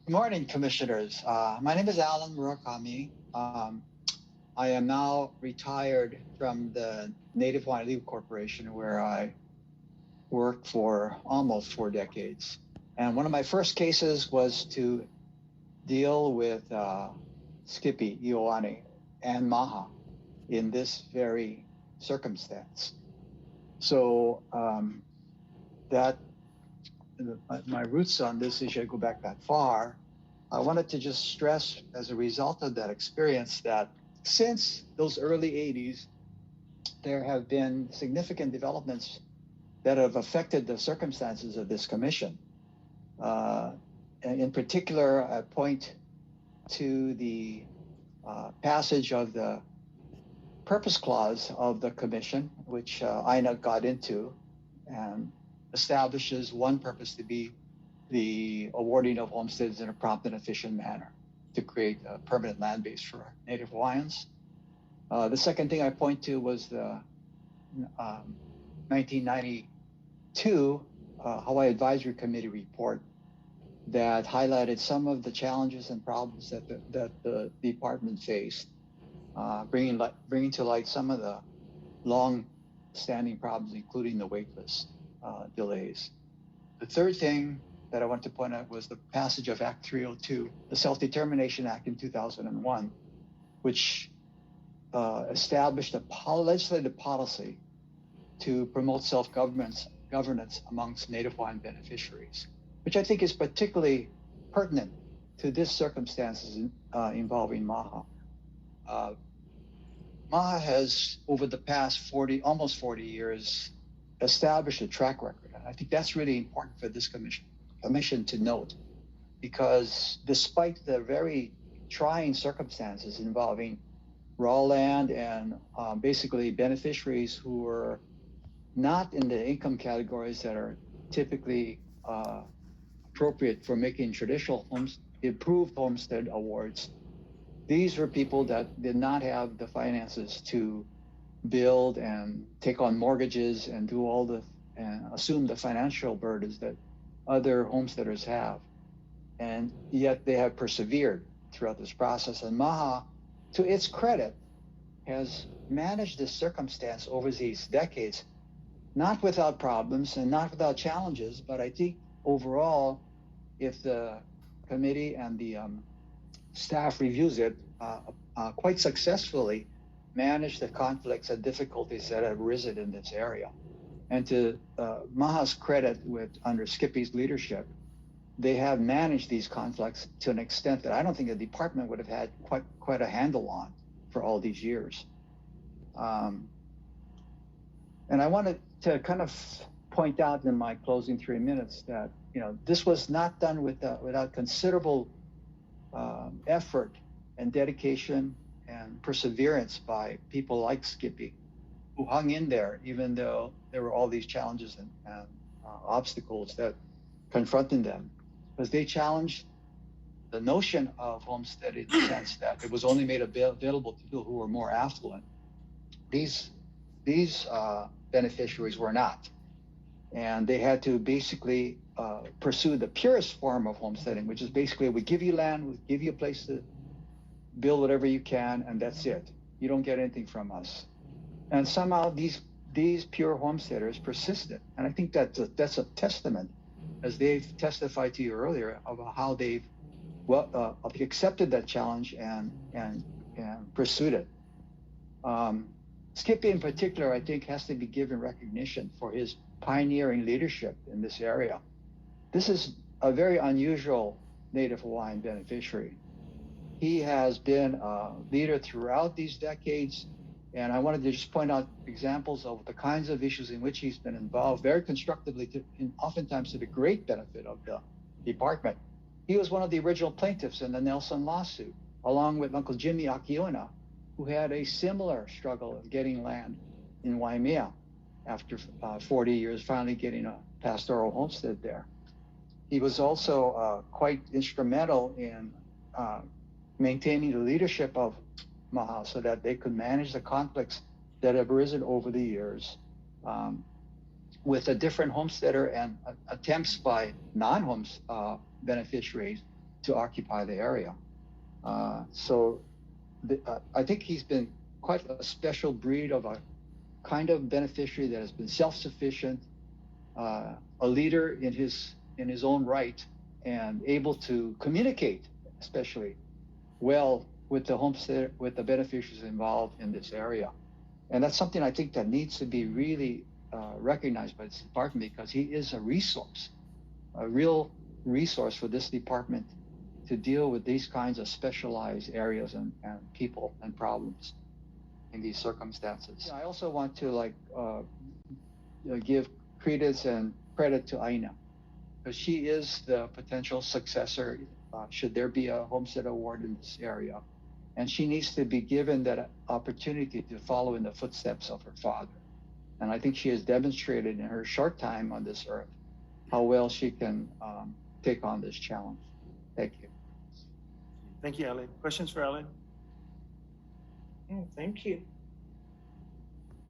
Good morning, commissioners. My name is Alan Murakami. I am now retired from the Native Hawaiian Legal Corporation, where I worked for almost 4 decades. And one of my first cases was to deal with Skippy, Ioane, and Maha in this very circumstance. So that my roots on this issue, I go back that far. I wanted to just stress as a result of that experience that since those early 80s, there have been significant developments that have affected the circumstances of this commission. In particular, I point to the passage of the purpose clause of the commission, which Aina got into, and establishes one purpose to be the awarding of homesteads in a prompt and efficient manner to create a permanent land base for Native Hawaiians. The second thing I point to was the 1992 Hawaii Advisory Committee report that highlighted some of the challenges and problems that the department faced, bringing to light some of the long-standing problems, including the waitlist delays. The third thing that I want to point out was the passage of Act 302, the Self-Determination Act in 2001, which established a legislative policy to promote self-governance amongst Native Hawaiian beneficiaries, which I think is particularly pertinent to this circumstances involving Maha. Maha has, over the past almost 40 years, established a track record. And I think that's really important for this commission to note, because despite the very trying circumstances involving raw land and basically beneficiaries who were not in the income categories that are typically appropriate for making traditional improved homestead awards, these were people that did not have the finances to build and take on mortgages and do and assume the financial burdens that other homesteaders have. And yet they have persevered throughout this process. And Maha, to its credit, has managed this circumstance over these decades, not without problems and not without challenges, but I think overall, if the committee and the staff reviews it, quite successfully managed the conflicts and difficulties that have arisen in this area. And to Maha's credit, under Skippy's leadership, they have managed these conflicts to an extent that I don't think the department would have had quite a handle on for all these years. And I wanted to kind of point out in my closing 3 minutes that this was not done without considerable effort and dedication and perseverance by people like Skippy, who hung in there even though there were all these challenges and obstacles that confronted them, because they challenged the notion of homesteading in the sense that it was only made available to people who were more affluent. These beneficiaries were not, and they had to basically pursue the purest form of homesteading, which is basically we give you land, we give you a place to build whatever you can, and that's it. You don't get anything from us. And somehow these pure homesteaders persisted, and I think that's a testament, as they've testified to you earlier, of how they've accepted that challenge and pursued it. Skippy in particular, I think, has to be given recognition for his pioneering leadership in this area. This is a very unusual Native Hawaiian beneficiary. He has been a leader throughout these decades, and I wanted to just point out examples of the kinds of issues in which he's been involved very constructively, oftentimes to the great benefit of the department. He was one of the original plaintiffs in the Nelson lawsuit, along with Uncle Jimmy Akiona, who had a similar struggle of getting land in Waimea after 40 years, finally getting a pastoral homestead there. He was also quite instrumental in maintaining the leadership of Maha so that they could manage the conflicts that have arisen over the years with a different homesteader and attempts by non-homes beneficiaries to occupy the area. So I think he's been quite a special breed of a kind of beneficiary that has been self-sufficient, a leader in his own right, and able to communicate, especially well with the homestead, with the beneficiaries involved in this area. And that's something I think that needs to be really recognized by this department, because he is a resource, a real resource for this department to deal with these kinds of specialized areas and people and problems in these circumstances. I also want to give credence and credit to Aina, because she is the potential successor should there be a homestead award in this area. And she needs to be given that opportunity to follow in the footsteps of her father. And I think she has demonstrated in her short time on this earth how well she can take on this challenge. Thank you. Thank you, Alan. Questions for Alan? Thank you.